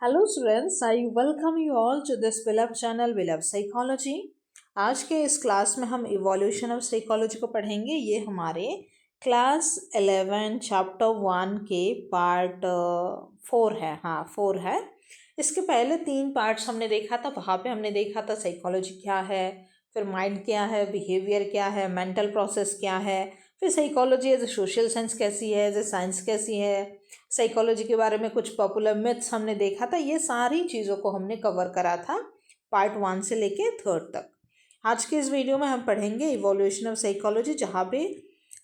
Hello students, I welcome you all to this बेलव channel बेलव psychology. आज के इस क्लास में हम इवोल्यूशन ऑफ साइकोलॉजी को पढ़ेंगे। ये हमारे क्लास 11 चैप्टर 1 के पार्ट 4 है। हाँ, 4 है। इसके पहले 3 पार्ट्स हमने देखा था। वहाँ पे हमने देखा था साइकोलॉजी क्या है, फिर माइंड क्या है, बिहेवियर क्या है, मेंटल प्रोसेस क्या है, फिर psychology as a social science कैसी है, एज ए साइंस कैसी है, साइकोलॉजी के बारे में कुछ पॉपुलर मिथ्स हमने देखा था। ये सारी चीज़ों को हमने कवर करा था पार्ट 1 से लेके 3 तक। आज के इस वीडियो में हम पढ़ेंगे इवोल्यूशन ऑफ साइकोलॉजी, जहाँ पे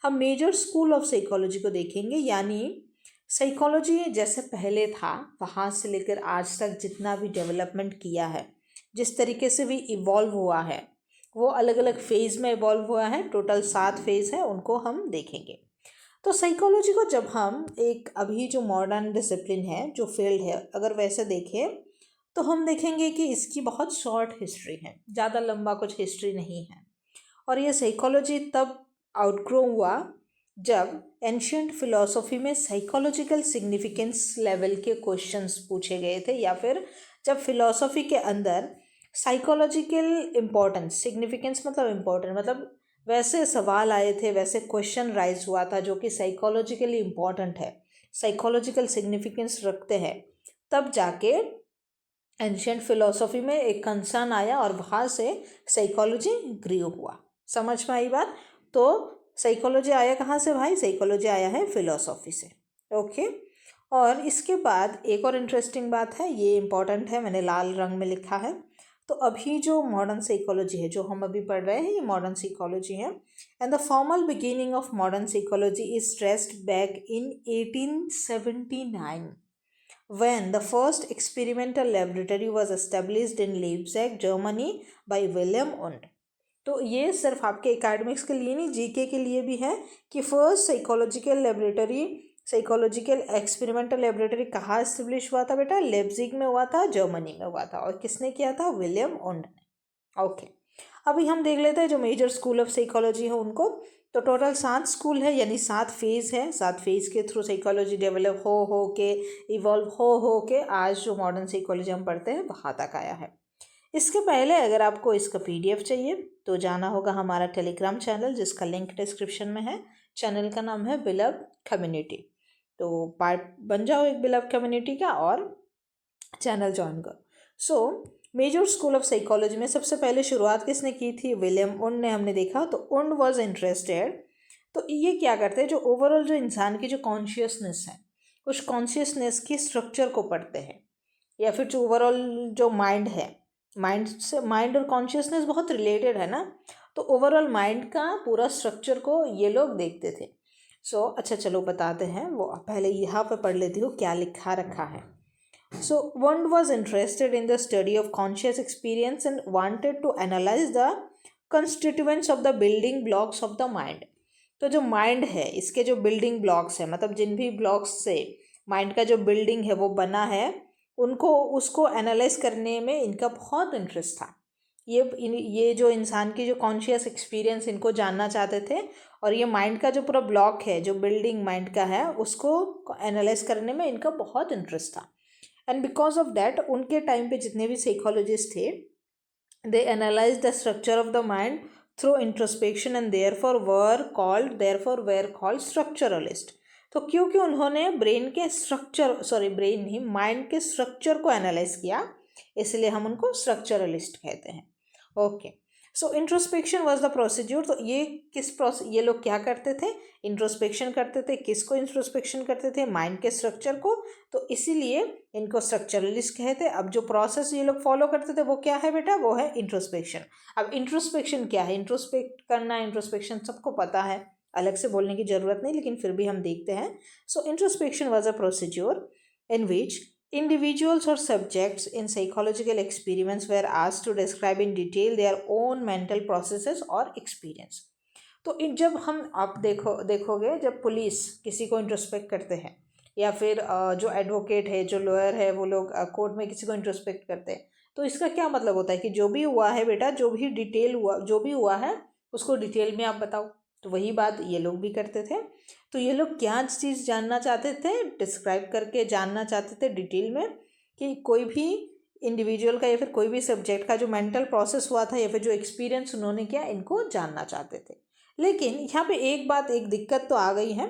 हम मेजर स्कूल ऑफ साइकोलॉजी को देखेंगे। यानी साइकोलॉजी जैसे पहले था वहाँ से लेकर आज तक जितना भी डेवलपमेंट किया है, जिस तरीके से भी इवॉल्व हुआ है, वो अलग अलग फेज़ में इवॉल्व हुआ है। टोटल 7 फेज़ है, उनको हम देखेंगे। तो साइकोलॉजी को जब हम एक अभी जो मॉडर्न डिसिप्लिन है, जो फील्ड है, अगर वैसे देखें तो हम देखेंगे कि इसकी बहुत शॉर्ट हिस्ट्री है, ज़्यादा लंबा कुछ हिस्ट्री नहीं है। और ये साइकोलॉजी तब आउटग्रो हुआ जब एंशियंट फिलॉसफी में साइकोलॉजिकल सिग्निफिकेंस लेवल के क्वेश्चंस पूछे गए थे, या फिर जब फिलॉसफी के अंदर साइकोलॉजिकल इम्पोर्टेंस, सिग्निफिकेंस मतलब इम्पोर्टेंट, मतलब वैसे सवाल आए थे, वैसे क्वेश्चन राइज हुआ था जो कि साइकोलॉजिकली इम्पॉर्टेंट है, साइकोलॉजिकल सिग्निफिकेंस रखते हैं, तब जाके एंशियंट फिलोसफी में एक कंसर्न आया और वहाँ से साइकोलॉजी ग्रो हुआ। समझ में आई बात? तो साइकोलॉजी आया कहाँ से भाई? साइकोलॉजी आया है फिलोसफी से। ओके। और इसके बाद एक और इंटरेस्टिंग बात है, ये इम्पॉर्टेंट है, मैंने लाल रंग में लिखा है। तो अभी जो मॉडर्न साइकोलॉजी है, जो हम अभी पढ़ रहे हैं, ये मॉडर्न साइकोलॉजी है। And the formal beginning of modern psychology is traced back in 1879 when the first experimental laboratory was established in Leipzig, Germany by Wilhelm Wundt। तो ये सिर्फ आपके एकेडमिक्स के लिए नहीं, जीके के लिए भी है कि first psychological laboratory, psychological experimental laboratory कहाँ एस्टेब्लिश हुआ था बेटा? लेप्जिग में हुआ था, जर्मनी में हुआ था। और किसने किया था? विलियम वुंड ने। ओके। अभी हम देख लेते हैं जो मेजर स्कूल ऑफ साइकोलॉजी है उनको। तो टोटल 7 स्कूल है, यानी 7 फेज़ है। 7 फेज़ के थ्रू साइकोलॉजी डेवलप हो के, इवॉल्व हो के आज जो मॉडर्न साइकोलॉजी हम पढ़ते हैं वहाँ तक आया है। इसके पहले अगर आपको इसका पीडीएफ चाहिए तो जाना होगा हमारा टेलीग्राम चैनल, जिसका लिंक डिस्क्रिप्शन में है। चैनल का नाम है बिलव कम्युनिटी। तो पार्ट बन जाओ एक बिलव कम्युनिटी का और चैनल ज्वाइन करो। So major school of psychology में सबसे पहले शुरुआत किसने की थी? विलियम वुंड ने। हमने देखा तो वुंड वाज इंटरेस्टेड। तो ये क्या करते हैं, जो ओवरऑल जो इंसान की जो कॉन्शियसनेस है, उस कॉन्शियसनेस की स्ट्रक्चर को पढ़ते हैं, या फिर जो ओवरऑल जो माइंड है, माइंड से, माइंड और कॉन्शियसनेस बहुत रिलेटेड है ना। तो ओवरऑल माइंड का पूरा स्ट्रक्चर को ये लोग देखते थे। अच्छा चलो बताते हैं, वो पहले यहाँ पे पढ़ लेती हूँ क्या लिखा रखा है। Wundt was interested in the study of conscious experience and wanted to analyze the constituents of the building blocks of the mind। तो जो माइंड है, इसके जो बिल्डिंग ब्लॉक्स है, मतलब जिन भी ब्लॉक्स से माइंड का जो बिल्डिंग है वो बना है, उनको उसको एनालाइज करने में इनका बहुत इंटरेस्ट था। ये जो इंसान की जो कॉन्शियस एक्सपीरियंस, इनको जानना चाहते थे। और ये माइंड का जो पूरा ब्लॉक है, जो बिल्डिंग माइंड का है, उसको एनालाइज करने में इनका बहुत इंटरेस्ट था। एंड बिकॉज ऑफ दैट उनके टाइम पे जितने भी साइकोलॉजिस्ट थे, they analyse the structure of the mind through introspection and therefore were called structuralist. तो क्योंकि उन्होंने ब्रेन के स्ट्रक्चर, ब्रेन नहीं, माइंड के स्ट्रक्चर को एनालाइज किया, इसलिए हम उनको स्ट्रक्चरलिस्ट कहते हैं। Okay. So introspection was the procedure. तो ये लोग क्या करते थे? इंट्रोस्पेक्शन करते थे। किसको इंट्रोस्पेक्शन करते थे? माइंड के स्ट्रक्चर को। तो इसीलिए इनको स्ट्रक्चरलिस्ट कहते हैं। अब जो प्रोसेस ये लोग फॉलो करते थे वो क्या है बेटा? वो है इंट्रोस्पेक्शन। अब इंट्रोस्पेक्शन क्या है? इंट्रोस्पेक्ट करना, इंट्रोस्पेक्शन सबको पता है, अलग से बोलने की जरूरत नहीं, लेकिन फिर भी हम देखते हैं। So introspection was a procedure in which individuals or subjects in psychological experiments were asked to describe in detail their own mental processes or experience। तो जब हम, आप देखोगे जब पुलिस किसी को इंट्रोस्पेक्ट करते हैं, या फिर जो एडवोकेट है, जो लॉयर है, वो लोग कोर्ट में किसी को इंट्रोस्पेक्ट करते हैं, तो इसका क्या मतलब होता है कि जो भी हुआ है बेटा, जो भी डिटेल हुआ, जो भी हुआ है उसको डिटेल में आप बताओ। तो वही बात ये लोग भी करते थे। तो ये लोग क्या चीज़ जानना चाहते थे? डिस्क्राइब करके जानना चाहते थे डिटेल में कि कोई भी इंडिविजुअल का या फिर कोई भी सब्जेक्ट का जो मेंटल प्रोसेस हुआ था या फिर जो एक्सपीरियंस उन्होंने किया, इनको जानना चाहते थे। लेकिन यहाँ पे एक दिक्कत तो आ गई है।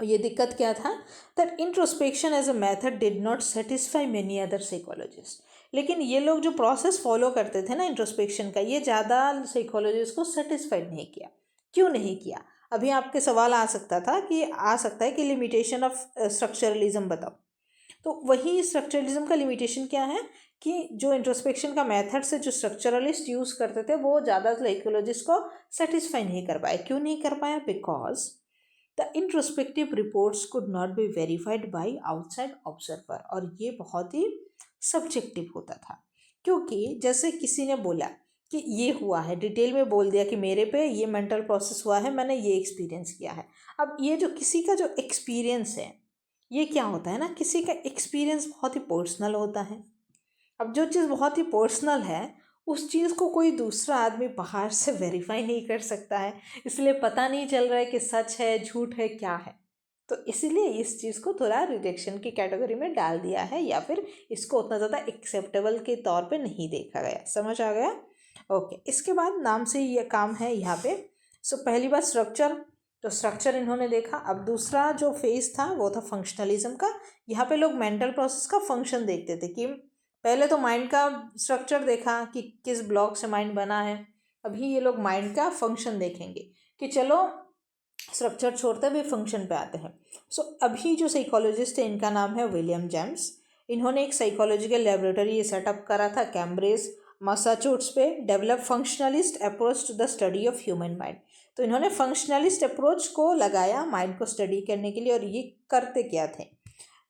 और ये दिक्कत क्या था? That introspection as a method did not satisfy many other psychologist. लेकिन ये लोग जो प्रोसेस फॉलो करते थे ना इंट्रोस्पेक्शन का, ये ज़्यादा साइकोलॉजिस्ट को सेटिस्फाइड नहीं किया। क्यों नहीं किया? अभी आपके सवाल आ सकता है कि लिमिटेशन ऑफ स्ट्रक्चरलिज्म बताओ। तो वही स्ट्रक्चरलिज्म का लिमिटेशन क्या है कि जो इंट्रोस्पेक्शन का मेथड से जो स्ट्रक्चरलिस्ट यूज़ करते थे, वो ज़्यादा साइकोलॉजिस्ट को सेटिस्फाई नहीं कर पाए। क्यों नहीं कर पाया? Because the introspective reports could not be verified by outside observer. और ये बहुत ही सब्जेक्टिव होता था, क्योंकि जैसे किसी ने बोला कि ये हुआ है, डिटेल में बोल दिया कि मेरे पे ये मेंटल प्रोसेस हुआ है, मैंने ये एक्सपीरियंस किया है। अब ये जो किसी का जो एक्सपीरियंस है, ये क्या होता है ना, किसी का एक्सपीरियंस बहुत ही पर्सनल होता है। अब जो चीज़ बहुत ही पर्सनल है, उस चीज़ को कोई दूसरा आदमी बाहर से वेरीफाई नहीं कर सकता है, इसलिए पता नहीं चल रहा है कि सच है झूठ है क्या है। तो इसीलिए इस चीज़ को थोड़ा रिजेक्शन की कैटेगरी में डाल दिया है, या फिर इसको उतना ज़्यादा एक्सेप्टेबल के तौर पे नहीं देखा गया। समझ आ गया? ओके, इसके बाद नाम से ये काम है यहाँ पे। सो पहली बात स्ट्रक्चर, तो स्ट्रक्चर इन्होंने देखा। अब दूसरा जो फेज था वो था फंक्शनलिज्म का। यहाँ पे लोग मेंटल प्रोसेस का फंक्शन देखते थे कि पहले तो माइंड का स्ट्रक्चर देखा कि किस ब्लॉक से माइंड बना है, अभी ये लोग माइंड का फंक्शन देखेंगे। कि चलो स्ट्रक्चर छोड़ते हुए फंक्शन पे आते हैं। सो अभी जो साइकोलॉजिस्ट है, इनका नाम है विलियम जेम्स। इन्होंने एक साइकोलॉजिकल लेबोरेटरी सेटअप करा था कैम्ब्रिज मैसाचुसेट्स पे, develop functionalist approach to the study of human mind. तो इन्होंने फंक्शनलिस्ट अप्रोच को लगाया माइंड को स्टडी करने के लिए। और ये करते क्या थे?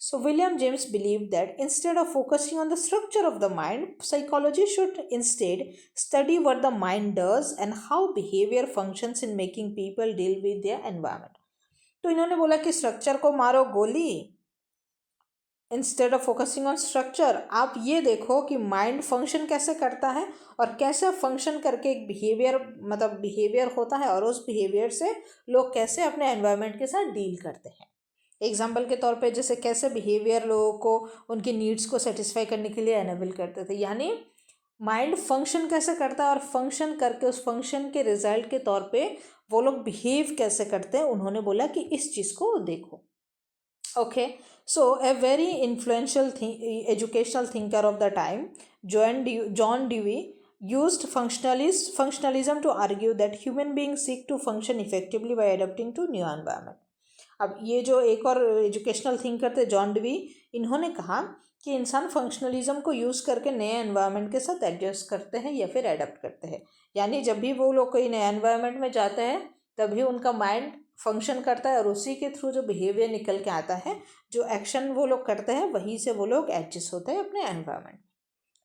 So William James believed that instead of focusing on the structure of the mind, psychology should instead study what the mind does and how behavior functions in making people deal with their environment. तो इन्होंने बोला कि structure को मारो गोली, instead of focusing on structure आप ये देखो कि माइंड फंक्शन कैसे करता है और कैसे फंक्शन करके एक बिहेवियर होता है, और उस बिहेवियर से लोग कैसे अपने एनवायरनमेंट के साथ डील करते हैं। एग्जाम्पल के तौर पे जैसे कैसे बिहेवियर लोगों को उनकी नीड्स को सेटिस्फाई करने के लिए एनेबल करते थे, यानी माइंड फंक्शन कैसे करता है और फंक्शन करके उस फंक्शन के रिजल्ट के तौर पे वो लोग बिहेव कैसे करते हैं। उन्होंने बोला कि इस चीज़ को देखो। Okay, so a very influential educational thinker of the time, John dewy, used functionalism to argue that human beings seek to function effectively by adapting to new environment. अब ये जो एक और एजुकेशनल थिंकर थे जॉन ड्यूई, इन्होंने कहा कि इंसान फंक्शनलिज्म को यूज़ करके नए एनवायरनमेंट के साथ एडजस्ट करते हैं या फिर एडप्ट करते हैं। यानी जब भी वो लोग कोई नए एनवायरनमेंट में जाते हैं, तभी उनका माइंड फंक्शन करता है और उसी के थ्रू जो बिहेवियर निकल के आता है, जो एक्शन वो लोग करते हैं, वहीं से वो लोग एडजस्ट होते हैं अपने एनवायरनमेंट।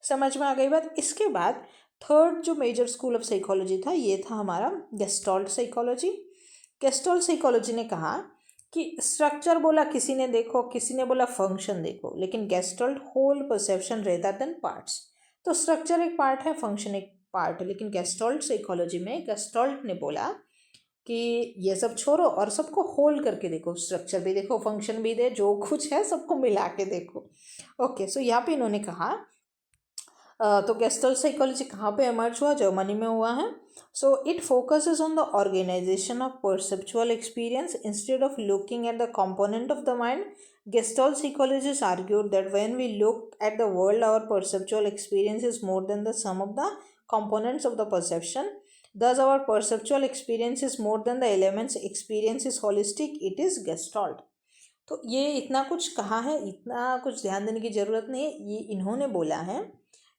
समझ में आ गई बात? इसके बाद थर्ड जो मेजर स्कूल ऑफ साइकोलॉजी था, ये था हमारा गेस्टॉल्ट साइकोलॉजी। गेस्टॉल्ट साइकोलॉजी ने कहा कि स्ट्रक्चर बोला किसी ने देखो, किसी ने बोला फंक्शन देखो, लेकिन gestalt whole perception rather than parts. तो स्ट्रक्चर एक पार्ट है, फंक्शन एक पार्ट है, लेकिन गेस्टॉल्ट साइकोलॉजी में गेस्टॉल्ट ने बोला कि ये सब छोड़ो और सबको होल्ड करके देखो, स्ट्रक्चर भी देखो, फंक्शन भी दे, जो कुछ है सबको मिला के देखो। ओके, सो यहाँ पे इन्होंने कहा तो गेस्टल्ट साइकोलॉजी कहाँ पे एमर्ज हुआ? जर्मनी में हुआ है। So it focuses on the organisation of perceptual experience instead of looking at the component of the mind. Gestalt psychologists argued that when we look at the world, our perceptual experience is more than the sum of the components of the perception. Thus, our perceptual experience is more than the elements. Experience is holistic. It is Gestalt. तो ये इतना कुछ कहा है, इतना कुछ ध्यान देने की ज़रूरत नहीं है। ये इन्होंने बोला है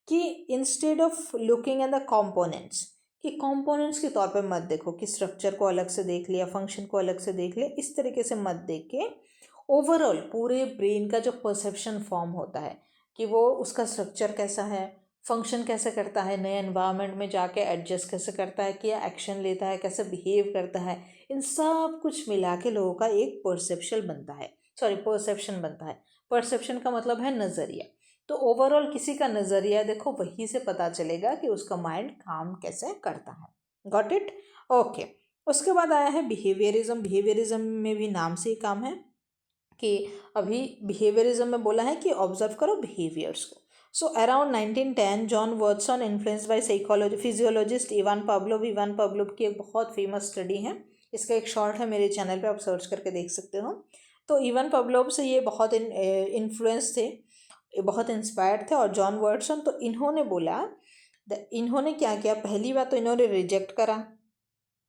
कि instead of looking at the components, कि कॉम्पोनेंट्स के तौर पे मत देखो कि स्ट्रक्चर को अलग से देख लिया, फंक्शन को अलग से देख लिया, इस तरीके से मत देख के ओवरऑल पूरे ब्रेन का जो परसेप्शन फॉर्म होता है कि वो उसका स्ट्रक्चर कैसा है, फंक्शन कैसे करता है, नए एनवायरनमेंट में जाके एडजस्ट कैसे करता है, क्या एक्शन लेता है, कैसे बिहेव करता है, इन सब कुछ मिला के लोगों का एक परसेप्शन बनता है। परसेप्शन का मतलब है नज़रिया। तो ओवरऑल किसी का नज़रिया देखो, वहीं से पता चलेगा कि उसका माइंड काम कैसे करता है। Got it? ओके, उसके बाद आया है बिहेवियरिज्म। बिहेवियरिज्म में भी नाम से ही काम है। कि अभी बिहेवियरिज्म में बोला है कि ऑब्जर्व करो बिहेवियर्स को. So around 1910 John Watson influenced by psychology physiologist Ivan Pavlov की एक बहुत फेमस स्टडी है. इसका एक शॉर्ट है मेरे चैनल पे, आप सर्च करके देख सकते हो. तो इवान पाव्लोव से ये बहुत इन्फ्लुएंस थे, बहुत इंस्पायर्ड थे. और जॉन वर्डसन, तो इन्होंने बोला, इन्होंने क्या किया, पहली बात तो इन्होंने रिजेक्ट करा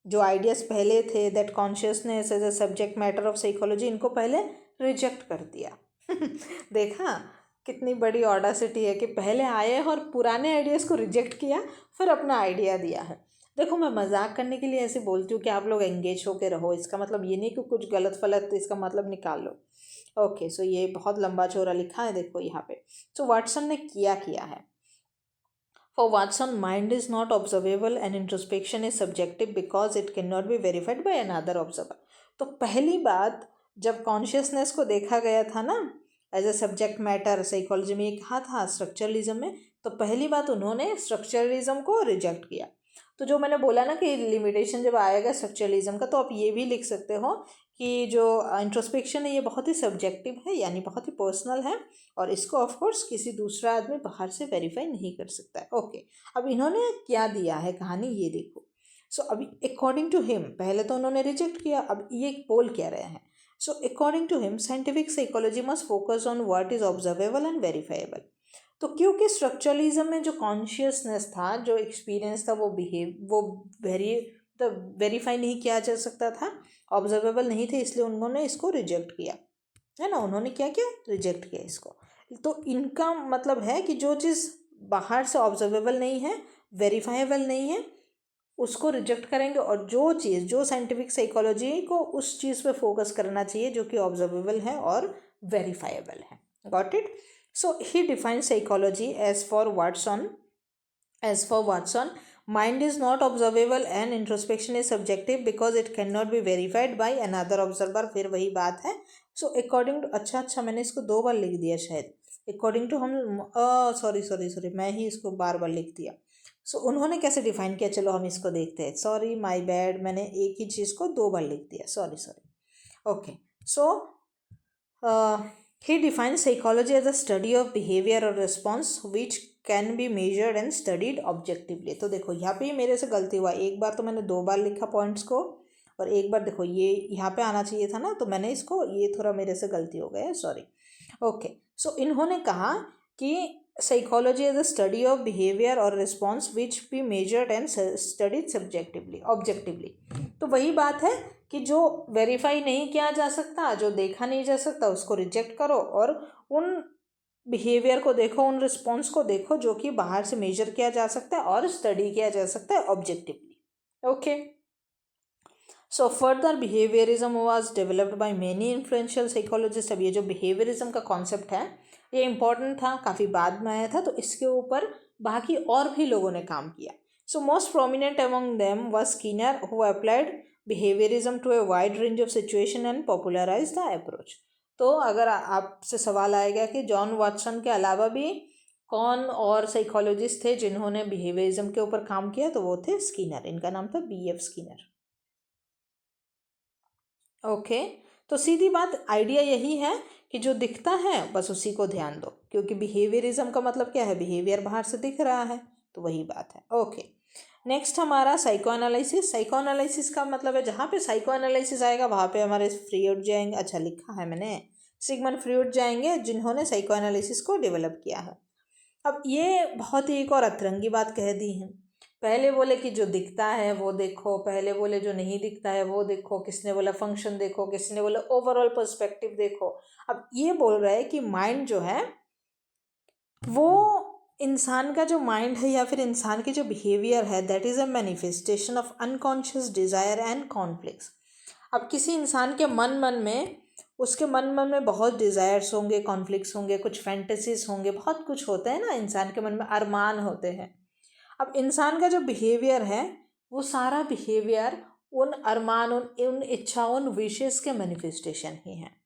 जो आइडियाज़ पहले थे that consciousness as a subject matter of psychology, इनको पहले रिजेक्ट कर दिया. देखा कितनी बड़ी ऑडासिटी है कि पहले आए और पुराने आइडियाज़ को रिजेक्ट किया, फिर अपना आइडिया दिया है. देखो मैं मजाक करने के लिए ऐसे बोलती हूँ कि आप लोग एंगेज होके रहो, इसका मतलब ये नहीं कि कुछ गलत फलत इसका मतलब निकाल लो. ओके, सो ये बहुत लंबा चौड़ा लिखा है देखो यहाँ पे. सो वाटसन ने किया है. For Watson, mind is not observable and introspection is subjective because it cannot be verified by another observer. तो पहली बात जब कॉन्शियसनेस को देखा गया था ना as a subject matter, psychology में ये कहा था स्ट्रक्चरलिज्म में, तो पहली बात उन्होंने स्ट्रक्चरलिज्म को रिजेक्ट किया. तो जो मैंने बोला ना कि लिमिटेशन जब आएगा स्ट्रक्चरलिज्म का, तो आप ये भी लिख सकते हो कि जो इंट्रोस्पेक्शन है ये बहुत ही सब्जेक्टिव है, यानी बहुत ही पर्सनल है, और इसको ऑफ कोर्स किसी दूसरा आदमी बाहर से वेरीफाई नहीं कर सकता है. ओके, अब इन्होंने क्या दिया है कहानी ये देखो. सो अभी अकॉर्डिंग टू हिम, पहले तो उन्होंने रिजेक्ट किया, अब ये बोल क्या रहे हैं. So according to him scientific psychology must focus on what is observable and verifiable. तो क्योंकि स्ट्रक्चरलिज्म में जो कॉन्शियसनेस था, जो एक्सपीरियंस था, वो वेरीफाई नहीं किया जा सकता था, ऑब्जर्वेबल नहीं थे, इसलिए उन्होंने इसको रिजेक्ट किया है ना. उन्होंने क्या किया, रिजेक्ट किया इसको. तो इनका मतलब है कि जो चीज़ बाहर से ऑब्जर्वेबल नहीं है, वेरीफाइबल नहीं है, उसको रिजेक्ट करेंगे, और जो चीज़ जो साइंटिफिक साइकोलॉजी को उस चीज़ पे फोकस करना चाहिए जो कि ऑब्जर्वेबल है और वेरीफाइबल है. Got it. So he defined psychology as for Watson mind is not observable and introspection is subjective because it cannot be verified by another observer. फिर वही बात है. सो अकॉर्डिंग टू, अच्छा मैंने इसको 2 बार लिख दिया शायद, अकॉर्डिंग टू हम, सॉरी मैं ही इसको बार लिख दिया. सो उन्होंने कैसे डिफाइन किया, चलो हम इसको देखते हैं. सॉरी, माय बैड, मैंने एक ही चीज़ को 2 बार लिख दिया, sorry. Okay, so he defines psychology as a study of behavior or response which can be measured and studied objectively. तो देखो यहाँ पे मेरे से गलती हुआ, एक बार तो मैंने 2 बार लिखा पॉइंट्स को, और एक बार देखो ये यहाँ पे आना चाहिए था ना, तो मैंने इसको, ये थोड़ा मेरे से गलती हो गया, सॉरी. ओके, सो इन्होंने कहा कि psychology as a study of behaviour और response which be measured and studied subjectively objectively. तो वही बात है कि जो वेरीफाई नहीं किया जा सकता, जो देखा नहीं जा सकता, उसको रिजेक्ट करो, और उन बिहेवियर को देखो, उन रिस्पॉन्स को देखो जो कि बाहर से मेजर किया जा सकता है और स्टडी किया जा सकता है objectively. Okay, so further behaviourism was developed by many influential psychologist. अब ये जो बिहेवियरिज्म का कॉन्सेप्ट है ये इंपॉर्टेंट था, काफ़ी बाद में आया था, तो इसके ऊपर बाकी और भी लोगों ने काम किया. So most prominent among them was Skinner who applied behaviourism to a wide range of situation and popularise the approach. तो अगर आपसे सवाल आएगा कि जॉन वाटसन के अलावा भी कौन और साइकोलॉजिस्ट थे जिन्होंने बिहेवियरिज्म के ऊपर काम किया, तो वो थे स्किनर. इनका नाम था BF स्किनर. ओके, तो सीधी बात, आइडिया यही है कि जो दिखता है बस उसी को ध्यान दो, क्योंकि बिहेवियरिज्म का मतलब क्या है, बिहेवियर बाहर से दिख रहा है, तो वही बात है. ओके, नेक्स्ट हमारा साइको एनालिसिस. साइको एनालिसिस का मतलब है जहाँ पे साइको एनालिसिस आएगा वहाँ पे हमारे फ्रीड जाएंगे. अच्छा लिखा है मैंने, सिगमंड फ्रीड जाएंगे जिन्होंने साइको एनालिसिस को डेवलप किया है. अब ये बहुत ही एक और अतरंगी बात कह दी है. पहले बोले कि जो दिखता है वो देखो, पहले बोले जो नहीं दिखता है वो देखो, किसने बोला फंक्शन देखो, किसने बोला ओवरऑल पर्सपेक्टिव देखो. अब ये बोल रहा है कि माइंड जो है वो इंसान का जो माइंड है या फिर इंसान की जो बिहेवियर है that is a manifestation of unconscious desire and conflicts. अब किसी इंसान के मन में, उसके मन में बहुत डिज़ायर्स होंगे, कॉन्फ्लिक्ट्स होंगे, कुछ फैंटेसीज होंगे, बहुत कुछ होता है ना इंसान के मन में, अरमान होते हैं. अब इंसान का जो बिहेवियर है वो सारा बिहेवियर उन अरमान, उन इच्छाओं, उन विशेष के मैनिफेस्टेशन ही हैं.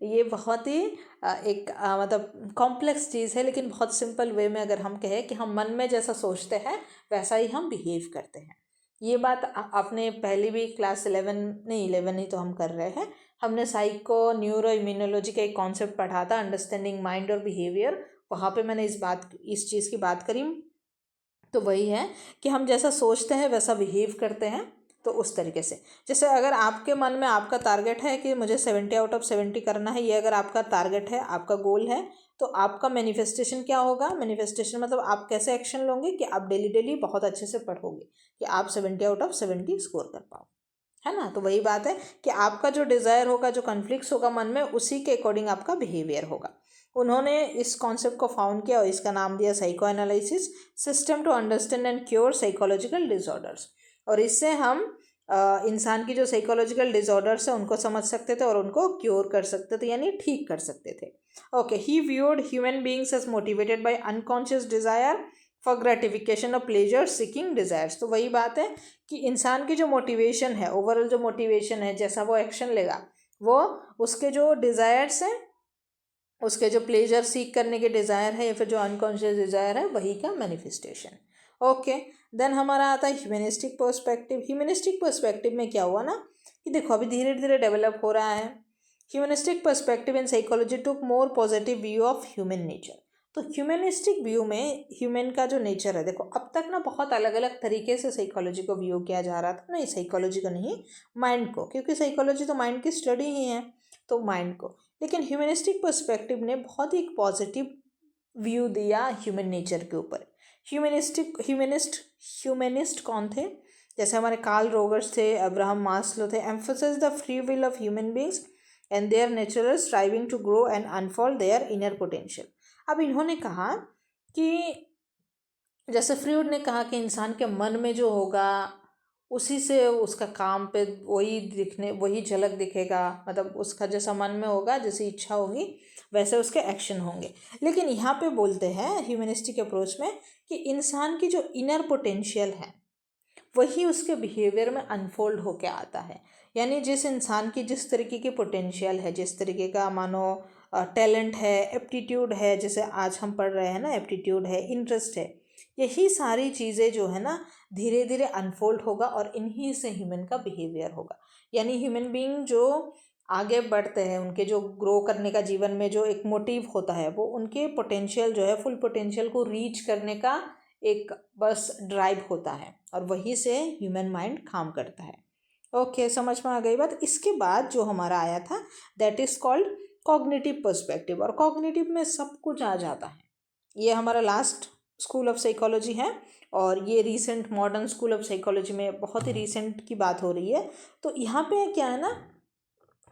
ये बहुत ही एक मतलब कॉम्प्लेक्स चीज़ है, लेकिन बहुत सिंपल वे में अगर हम कहें कि हम मन में जैसा सोचते हैं वैसा ही हम बिहेव करते हैं. ये बात आपने पहले भी क्लास 11 नहीं 11 ही तो हम कर रहे हैं, हमने साइको न्यूरो इम्यूनोलॉजी का एक कॉन्सेप्ट पढ़ा था, अंडरस्टैंडिंग माइंड और बिहेवियर। वहाँ पे मैंने इस चीज़ की बात करी। तो वही है कि हम जैसा सोचते हैं वैसा बिहेव करते हैं। तो उस तरीके से, जैसे अगर आपके मन में आपका टारगेट है कि मुझे 70/70 करना है, ये अगर आपका टारगेट है, आपका गोल है, तो आपका मैनिफेस्टेशन क्या होगा? मैनिफेस्टेशन मतलब आप कैसे एक्शन लोगे कि आप डेली डेली बहुत अच्छे से पढ़ोगे कि आप 70/70 स्कोर कर पाओ, है ना। तो वही बात है कि आपका जो डिज़ायर होगा, जो कॉन्फ्लिक्ट्स होगा मन में, उसी के अकॉर्डिंग आपका बिहेवियर होगा। उन्होंने इस कॉन्सेप्ट को फाउंड किया और इसका नाम दिया psycho analysis, system to understand and cure psychological disorders. और इससे हम इंसान की जो साइकोलॉजिकल डिसऑर्डर्स है उनको समझ सकते थे और उनको क्योर कर सकते थे, यानी ठीक कर सकते थे। Okay, he viewed human beings as motivated by unconscious desire for gratification of pleasure seeking desires. तो वही बात है कि इंसान की जो मोटिवेशन है, ओवरऑल जो मोटिवेशन है, जैसा वो एक्शन लेगा, वो उसके जो डिज़ायर्स हैं, उसके जो प्लेजर सीख करने के डिज़ायर है या फिर जो अनकॉन्शियस डिज़ायर है, वही का मैनिफेस्टेशन। ओके, देन हमारा आता है ह्यूमनिस्टिक पर्सपेक्टिव। ह्यूमनिस्टिक पर्सपेक्टिव में क्या हुआ ना कि देखो अभी धीरे धीरे डेवलप हो रहा है। Humanistic perspective in psychology took more positive view of human nature. तो ह्यूमनिस्टिक व्यू में ह्यूमन का जो नेचर है, देखो अब तक ना बहुत अलग अलग तरीके से साइकोलॉजी को व्यू किया जा रहा था, नहीं साइकोलॉजी को नहीं, माइंड को, क्योंकि साइकोलॉजी तो माइंड की स्टडी ही है, तो माइंड को। लेकिन ह्यूमनिस्टिक पर्सपेक्टिव ने बहुत ही एक पॉजिटिव व्यू दिया ह्यूमन नेचर के ऊपर। ह्यूमनिस्ट कौन थे? जैसे हमारे कार्ल रोगर्स थे, अब्राहम मास्लो थे। Emphasise the free will of human beings and their natural striving to grow and unfold their inner potential. अब इन्होंने कहा कि जैसे फ्रूड ने कहा कि इंसान के मन में जो होगा उसी से उसका काम पे वही झलक दिखेगा, मतलब उसका जैसा मन में होगा, जैसी इच्छा होगी वैसे उसके एक्शन होंगे। लेकिन यहाँ पे बोलते हैं ह्यूमनिस्टिक अप्रोच में कि इंसान की जो इनर पोटेंशियल है वही उसके बिहेवियर में अनफोल्ड होके आता है। यानी जिस इंसान की जिस तरीके की पोटेंशियल है, जिस तरीके का मानो टैलेंट है, एप्टीट्यूड है, जैसे आज हम पढ़ रहे हैं ना, एप्टीट्यूड है, इंटरेस्ट है, यही सारी चीज़ें जो है ना धीरे धीरे अनफोल्ड होगा और इन्हीं से ह्यूमन का बिहेवियर होगा। यानी ह्यूमन बीइंग जो आगे बढ़ते हैं, उनके जो ग्रो करने का जीवन में जो एक मोटिव होता है, वो उनके पोटेंशियल जो है, फुल पोटेंशियल को रीच करने का एक बस ड्राइव होता है, और वही से ह्यूमन माइंड काम करता है। ओके, समझ में आ गई बात। इसके बाद जो हमारा आया था that is called cognitive perspective, और कॉग्निटिव में सब कुछ आ जाता है। ये हमारा लास्ट स्कूल ऑफ साइकोलॉजी है, और ये recent modern school of psychology में बहुत ही रीसेंट की बात हो रही है। तो यहाँ पे क्या है ना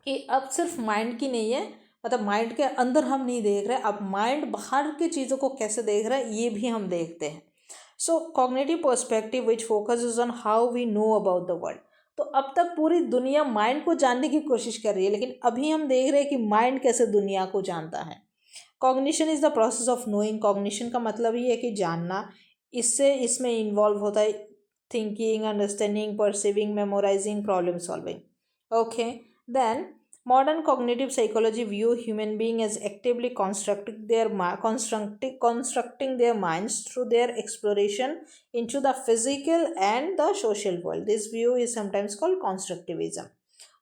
कि अब सिर्फ माइंड की नहीं है, मतलब माइंड के अंदर हम नहीं देख रहे, अब माइंड बाहर की चीज़ों को कैसे देख रहा है ये भी हम देखते हैं। So cognitive perspective which focuses on how we know about the world. तो अब तक पूरी दुनिया माइंड को जानने की कोशिश कर रही है, लेकिन अभी हम देख रहे हैं कि माइंड कैसे दुनिया को जानता है। Cognition is the process of knowing. Cognition का मतलब ही है कि जानना, इसमें इन्वॉल्व होता है thinking, understanding, perceiving, memorising, problem solving. Okay, then modern cognitive psychology view human being as actively constructing their minds through their exploration into the physical and the social world. This view is sometimes called constructivism.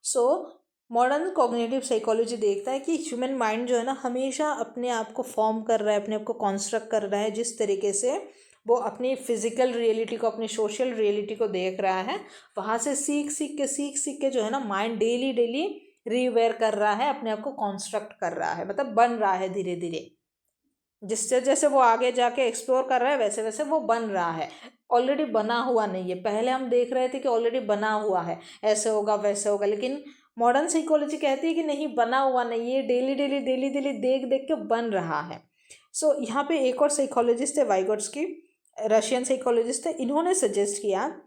So modern cognitive psychology देखता है कि human mind जो है ना हमेशा अपने आप को फॉर्म कर रहा है, अपने आप को कॉन्स्ट्रक्ट कर रहा है, जिस तरीके से वो अपनी फिजिकल रियलिटी को, अपनी सोशल रियलिटी को देख रहा है, वहाँ से सीख सीख के जो है ना माइंड डेली डेली रीवेयर कर रहा है, अपने आप को कॉन्स्ट्रक्ट कर रहा है, मतलब बन रहा है धीरे धीरे। जिससे जैसे वो आगे जाके एक्सप्लोर कर रहा है वैसे वैसे वो बन रहा है, ऑलरेडी बना हुआ नहीं है। पहले हम देख रहे थे कि ऑलरेडी बना हुआ है, ऐसे होगा वैसे होगा, लेकिन मॉडर्न साइकोलॉजी कहती है कि नहीं, बना हुआ नहीं, ये डेली डेली डेली डेली देख देख के बन रहा है। सो यहाँ पे एक और साइकोलॉजिस्ट थे, वाइगोट्स्की, रशियन साइकोलॉजिस्ट थे। इन्होंने सजेस्ट किया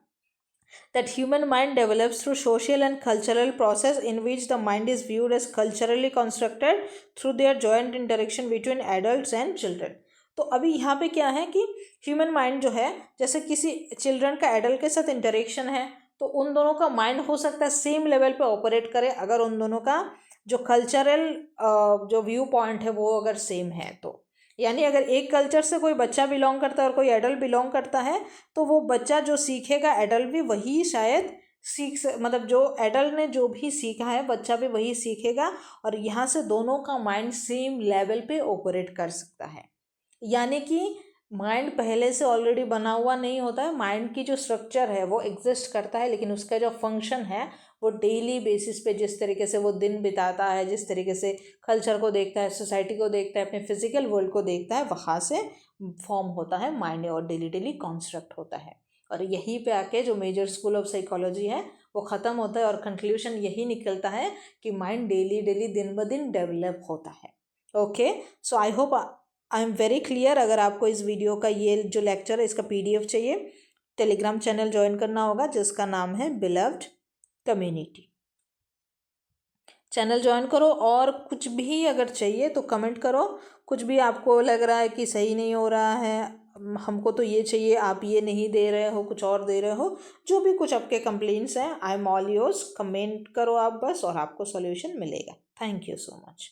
that human mind develops through social and cultural process in which the mind is viewed as culturally constructed through their joint interaction between adults and children. तो अभी यहाँ पे क्या है कि ह्यूमन माइंड जो है, जैसे किसी चिल्ड्रन का एडल्ट के साथ इंटरेक्शन है, तो उन दोनों का माइंड हो सकता है सेम लेवल पे ऑपरेट करे अगर उन दोनों का जो कल्चरल जो व्यू पॉइंट है वो अगर सेम है तो। यानी अगर एक कल्चर से कोई बच्चा बिलोंग करता है और कोई एडल्ट बिलोंग करता है तो वो बच्चा जो सीखेगा एडल्ट भी वही शायद मतलब जो एडल्ट ने जो भी सीखा है बच्चा भी वही सीखेगा, और यहाँ से दोनों का माइंड सेम लेवल पे ऑपरेट कर सकता है। यानी कि माइंड पहले से ऑलरेडी बना हुआ नहीं होता है, माइंड की जो स्ट्रक्चर है वो एग्जिस्ट करता है, लेकिन उसका जो फंक्शन है वो डेली बेसिस पे जिस तरीके से वो दिन बिताता है, जिस तरीके से कल्चर को देखता है, सोसाइटी को देखता है, अपने फिजिकल वर्ल्ड को देखता है, वहाँ से फॉर्म होता है माइंड और डेली डेली कॉन्स्ट्रक्ट होता है। और यहीं पे आके जो मेजर स्कूल ऑफ साइकोलॉजी है वो ख़त्म होता है और कंक्लूजन यही निकलता है कि माइंड डेली डेली दिन ब दिन डेवलप होता है। Okay, so I hope I am very clear. अगर आपको इस वीडियो का ये जो लेक्चर है इसका PDF चाहिए, टेलीग्राम चैनल ज्वाइन करना होगा जिसका नाम है बिलव्ड कम्युनिटी। चैनल ज्वाइन करो, और कुछ भी अगर चाहिए तो कमेंट करो। कुछ भी आपको लग रहा है कि सही नहीं हो रहा है, हमको तो ये चाहिए, आप ये नहीं दे रहे हो, कुछ और दे रहे हो, जो भी कुछ आपके कंप्लेंट्स हैं, I am all yours. Comment करो आप बस और आपको सॉल्यूशन मिलेगा। Thank you so much.